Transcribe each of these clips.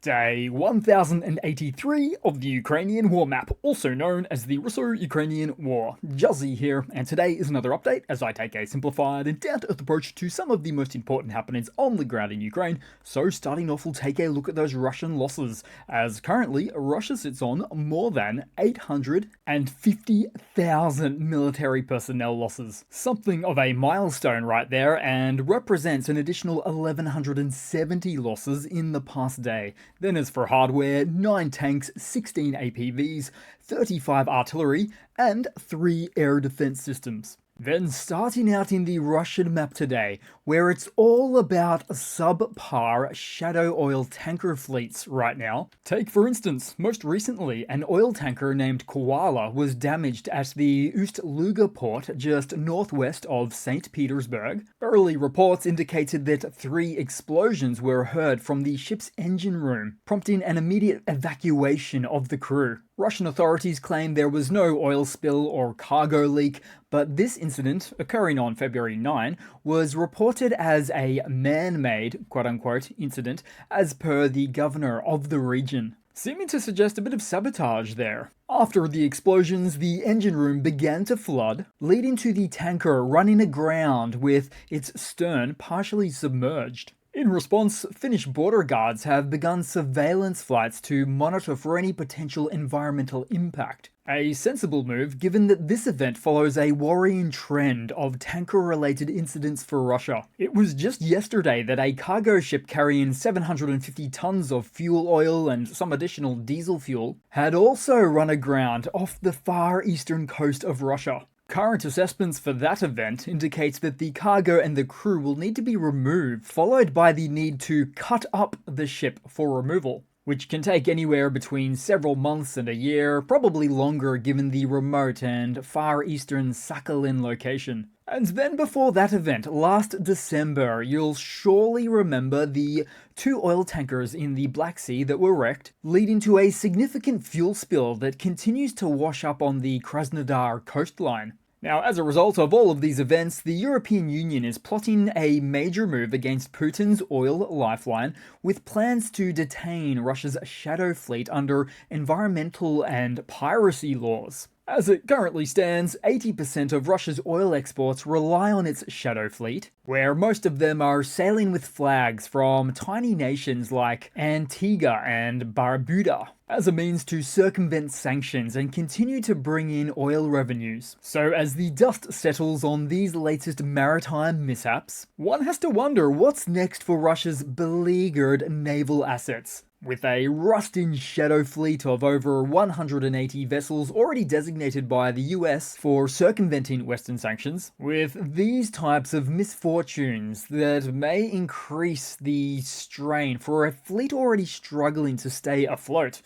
Day 1083 of the Ukrainian War Map, also known as the Russo-Ukrainian War. Juzzie here, and today is another update as I take a simplified and down-to-earth approach to some of the most important happenings on the ground in Ukraine. So starting off, we'll take a look at those Russian losses, as currently Russia sits on more than 850,000 military personnel losses. Something of a milestone right there, and represents an additional 1,170 losses in the past day. Then as for hardware, 9 tanks, 16 APVs, 35 artillery, and 3 air defense systems. Then starting out in the Russian map today, where it's all about subpar shadow oil tanker fleets right now. Take for instance, most recently, an oil tanker named Koala was damaged at the Ust-Luga port just northwest of St. Petersburg. Early reports indicated that 3 explosions were heard from the ship's engine room, prompting an immediate evacuation of the crew. Russian authorities claim there was no oil spill or cargo leak, but this incident, occurring on February 9, was reported as a man-made, quote-unquote, incident, as per the governor of the region, seeming to suggest a bit of sabotage there. After the explosions, the engine room began to flood, leading to the tanker running aground with its stern partially submerged. In response, Finnish border guards have begun surveillance flights to monitor for any potential environmental impact. A sensible move, given that this event follows a worrying trend of tanker-related incidents for Russia. It was just yesterday that a cargo ship carrying 750 tons of fuel oil and some additional diesel fuel had also run aground off the far eastern coast of Russia. Current assessments for that event indicate that the cargo and the crew will need to be removed, followed by the need to cut up the ship for removal, which can take anywhere between several months and a year, probably longer given the remote and far eastern Sakhalin location. And then before that event, last December, you'll surely remember the 2 oil tankers in the Black Sea that were wrecked, leading to a significant fuel spill that continues to wash up on the Krasnodar coastline. Now, as a result of all of these events, the European Union is plotting a major move against Putin's oil lifeline, with plans to detain Russia's shadow fleet under environmental and piracy laws. As it currently stands, 80% of Russia's oil exports rely on its shadow fleet, where most of them are sailing with flags from tiny nations like Antigua and Barbuda, as a means to circumvent sanctions and continue to bring in oil revenues. So as the dust settles on these latest maritime mishaps, one has to wonder what's next for Russia's beleaguered naval assets. With a rusting shadow fleet of over 180 vessels already designated by the US for circumventing Western sanctions, with these types of misfortunes that may increase the strain for a fleet already struggling to stay afloat,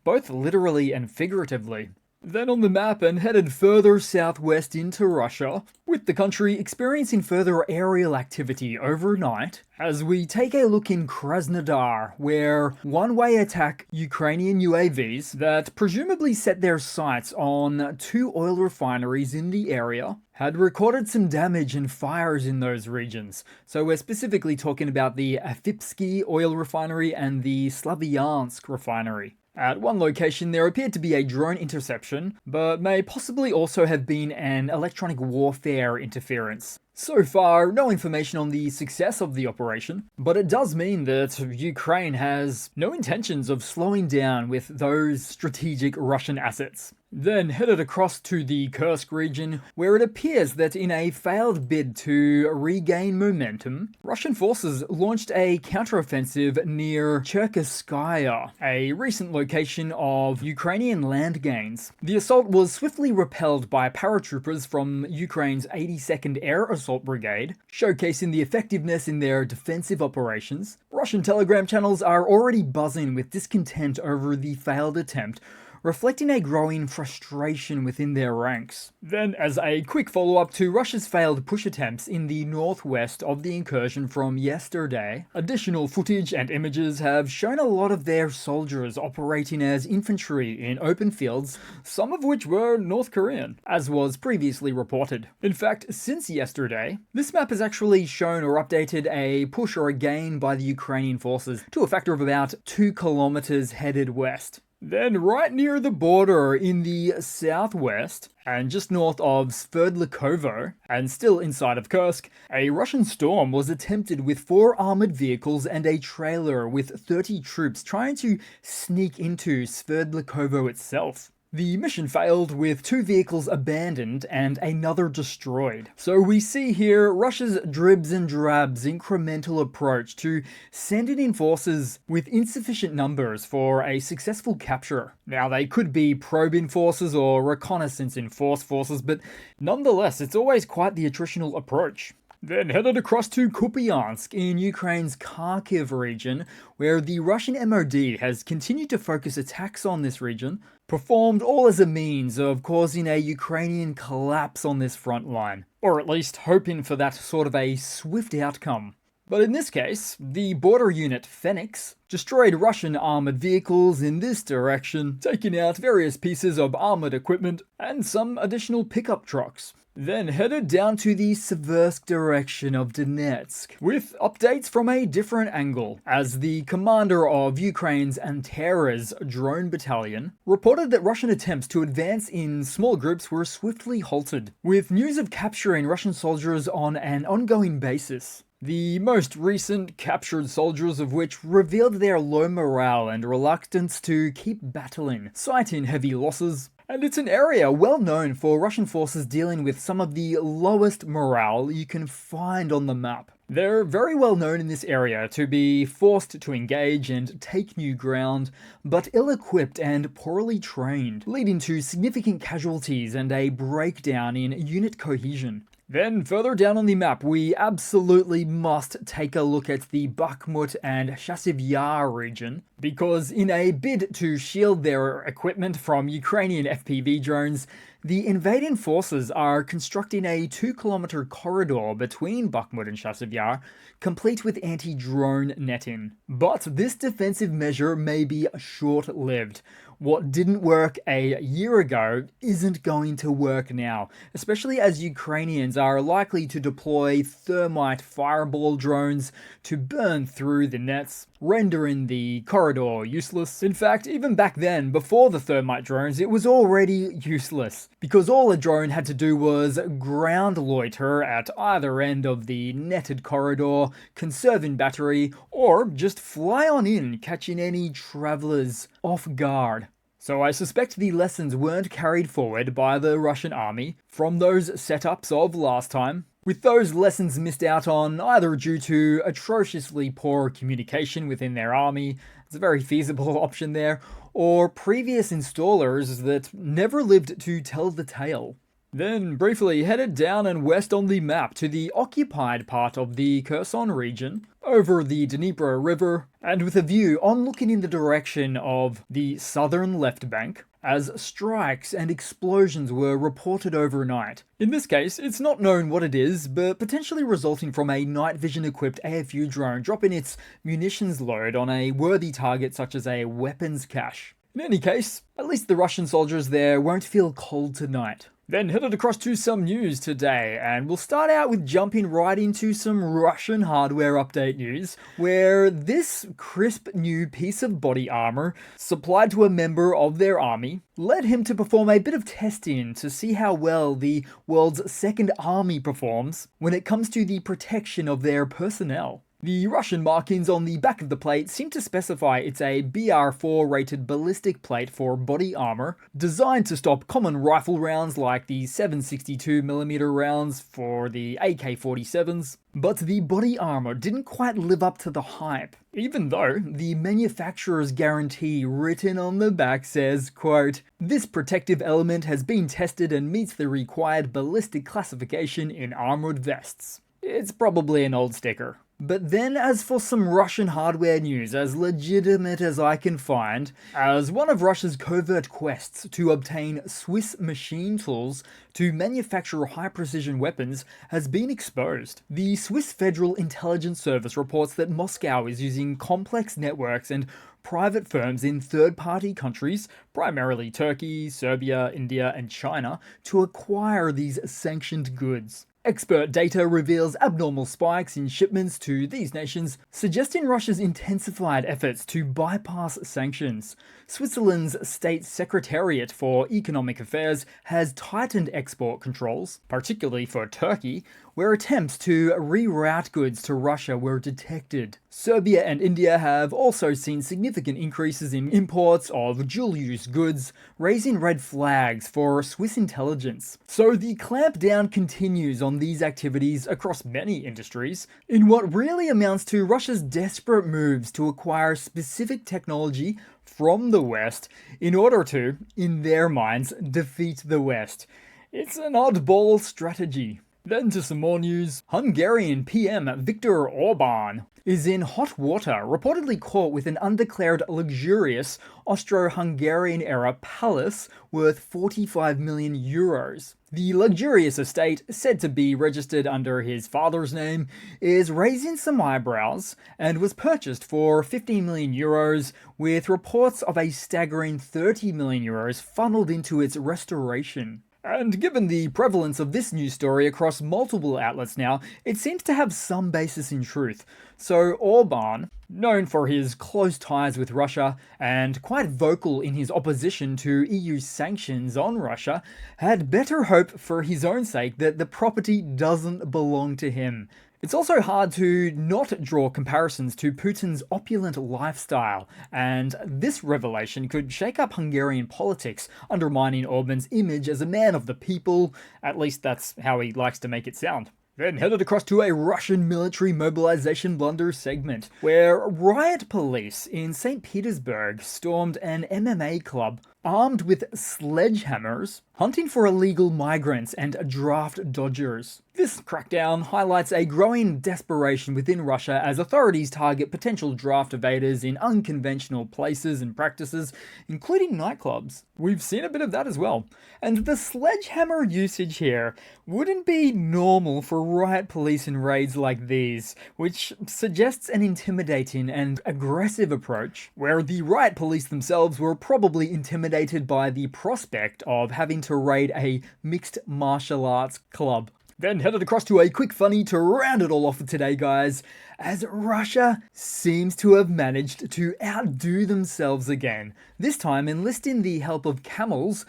both literally and figuratively. Then on the map and headed further southwest into Russia, with the country experiencing further aerial activity overnight, as we take a look in Krasnodar, where one-way attack Ukrainian UAVs that presumably set their sights on 2 oil refineries in the area had recorded some damage and fires in those regions. So we're specifically talking about the Afipsky oil refinery and the Slavyansk refinery. At one location, there appeared to be a drone interception, but may possibly also have been an electronic warfare interference. So far, no information on the success of the operation, but it does mean that Ukraine has no intentions of slowing down with those strategic Russian assets. Then headed across to the Kursk region, where it appears that in a failed bid to regain momentum, Russian forces launched a counteroffensive near Cherkasskaya, a recent location of Ukrainian land gains. The assault was swiftly repelled by paratroopers from Ukraine's 82nd Air Assault Brigade, showcasing the effectiveness in their defensive operations. Russian Telegram channels are already buzzing with discontent over the failed attempt, reflecting a growing frustration within their ranks. Then, as a quick follow-up to Russia's failed push attempts in the northwest of the incursion from yesterday, additional footage and images have shown a lot of their soldiers operating as infantry in open fields, some of which were North Korean, as was previously reported. In fact, since yesterday, this map has actually shown or updated a push or a gain by the Ukrainian forces to a factor of about 2 kilometers headed west. Then right near the border in the southwest, and just north of Sverdlikovo, and still inside of Kursk, a Russian storm was attempted with 4 armored vehicles and a trailer with 30 troops trying to sneak into Sverdlikovo itself. The mission failed with 2 vehicles abandoned and another destroyed. So we see here Russia's dribs and drabs incremental approach to sending in forces with insufficient numbers for a successful capture. Now they could be probe-in forces or reconnaissance in force forces, but nonetheless it's always quite the attritional approach. Then headed across to Kupiansk in Ukraine's Kharkiv region, where the Russian MOD has continued to focus attacks on this region, performed all as a means of causing a Ukrainian collapse on this front line, or at least hoping for that sort of a swift outcome. But in this case, the border unit Phoenix destroyed Russian armored vehicles in this direction, taking out various pieces of armored equipment and some additional pickup trucks. Then headed down to the Seversk direction of Donetsk, with updates from a different angle, as the commander of Ukraine's Antares drone battalion reported that Russian attempts to advance in small groups were swiftly halted, with news of capturing Russian soldiers on an ongoing basis. The most recent captured soldiers of which revealed their low morale and reluctance to keep battling, citing heavy losses. And it's an area well known for Russian forces dealing with some of the lowest morale you can find on the map. They're very well known in this area to be forced to engage and take new ground, but ill-equipped and poorly trained, leading to significant casualties and a breakdown in unit cohesion. Then further down on the map, we absolutely must take a look at the Bakhmut and Chasiv Yar region, because in a bid to shield their equipment from Ukrainian FPV drones, the invading forces are constructing a 2-kilometer corridor between Bakhmut and Chasiv Yar, complete with anti-drone netting. But this defensive measure may be short-lived. What didn't work a year ago isn't going to work now, especially as Ukrainians are likely to deploy thermite fireball drones to burn through the nets, rendering the corridor useless. In fact, even back then, before the thermite drones, it was already useless, because all a drone had to do was ground loiter at either end of the netted corridor, conserving battery, or just fly on in, catching any travelers off guard. So I suspect the lessons weren't carried forward by the Russian army from those setups of last time, with those lessons missed out on either due to atrociously poor communication within their army, it's a very feasible option there, or previous installers that never lived to tell the tale. Then briefly headed down and west on the map to the occupied part of the Kherson region, over the Dnipro River, and with a view on looking in the direction of the southern left bank, as strikes and explosions were reported overnight. In this case, it's not known what it is, but potentially resulting from a night vision equipped AFU drone dropping its munitions load on a worthy target such as a weapons cache. In any case, at least the Russian soldiers there won't feel cold tonight. Then headed across to some news today, and we'll start out with jumping right into some Russian hardware update news, where this crisp new piece of body armor supplied to a member of their army led him to perform a bit of testing to see how well the world's second army performs when it comes to the protection of their personnel. The Russian markings on the back of the plate seem to specify it's a BR4 rated ballistic plate for body armor, designed to stop common rifle rounds like the 7.62mm rounds for the AK-47s. But the body armor didn't quite live up to the hype, even though the manufacturer's guarantee written on the back says, quote, "This protective element has been tested and meets the required ballistic classification in armored vests." It's probably an old sticker. But then as for some Russian hardware news, as legitimate as I can find, as one of Russia's covert quests to obtain Swiss machine tools to manufacture high-precision weapons has been exposed. The Swiss Federal Intelligence Service reports that Moscow is using complex networks and private firms in third-party countries, primarily Turkey, Serbia, India, and China, to acquire these sanctioned goods. Expert data reveals abnormal spikes in shipments to these nations, suggesting Russia's intensified efforts to bypass sanctions. Switzerland's State Secretariat for Economic Affairs has tightened export controls, particularly for Turkey, where attempts to reroute goods to Russia were detected. Serbia and India have also seen significant increases in imports of dual-use goods, raising red flags for Swiss intelligence. So the clampdown continues on these activities across many industries, in what really amounts to Russia's desperate moves to acquire specific technology from the West in order to, in their minds, defeat the West. It's an oddball strategy. Then to some more news. Hungarian PM Viktor Orban is in hot water, reportedly caught with an undeclared luxurious Austro-Hungarian era palace worth 45 million euros. The luxurious estate, said to be registered under his father's name, is raising some eyebrows and was purchased for 15 million euros, with reports of a staggering 30 million euros funneled into its restoration. And given the prevalence of this news story across multiple outlets now, it seems to have some basis in truth. So Orban, known for his close ties with Russia and quite vocal in his opposition to EU sanctions on Russia, had better hope for his own sake that the property doesn't belong to him. It's also hard to not draw comparisons to Putin's opulent lifestyle, and this revelation could shake up Hungarian politics, undermining Orban's image as a man of the people. At least that's how he likes to make it sound. Then headed across to a Russian military mobilization blunder segment, where riot police in St. Petersburg stormed an MMA club armed with sledgehammers, hunting for illegal migrants and draft dodgers. This crackdown highlights a growing desperation within Russia as authorities target potential draft evaders in unconventional places and practices, including nightclubs. We've seen a bit of that as well. And the sledgehammer usage here wouldn't be normal for riot police in raids like these, which suggests an intimidating and aggressive approach, where the riot police themselves were probably intimidated by the prospect of having to raid a mixed martial arts club. Then headed across to a quick funny to round it all off for today, guys, as Russia seems to have managed to outdo themselves again, this time enlisting the help of camels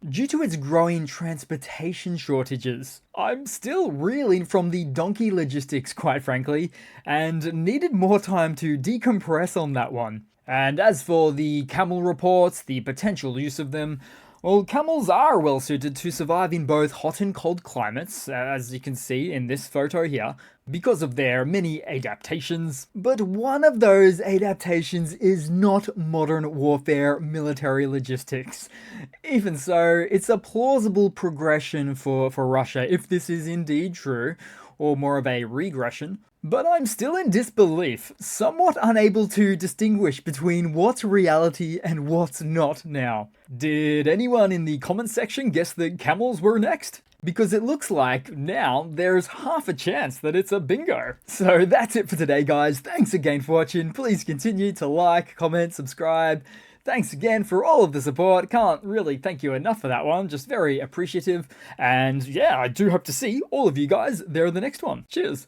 due to its growing transportation shortages. I'm still reeling from the donkey logistics, quite frankly, and needed more time to decompress on that one. And as for the camel reports, the potential use of them, well, camels are well suited to survive in both hot and cold climates, as you can see in this photo here, because of their many adaptations. But one of those adaptations is not modern warfare military logistics. Even so, it's a plausible progression for Russia if this is indeed true, or more of a regression. But I'm still in disbelief, somewhat unable to distinguish between what's reality and what's not now. Did anyone in the comments section guess that camels were next? Because it looks like now there's half a chance that it's a bingo. So that's it for today, guys. Thanks again for watching. Please continue to like, comment, subscribe. Thanks again for all of the support. Can't really thank you enough for that one. Just very appreciative. And yeah, I do hope to see all of you guys there in the next one. Cheers.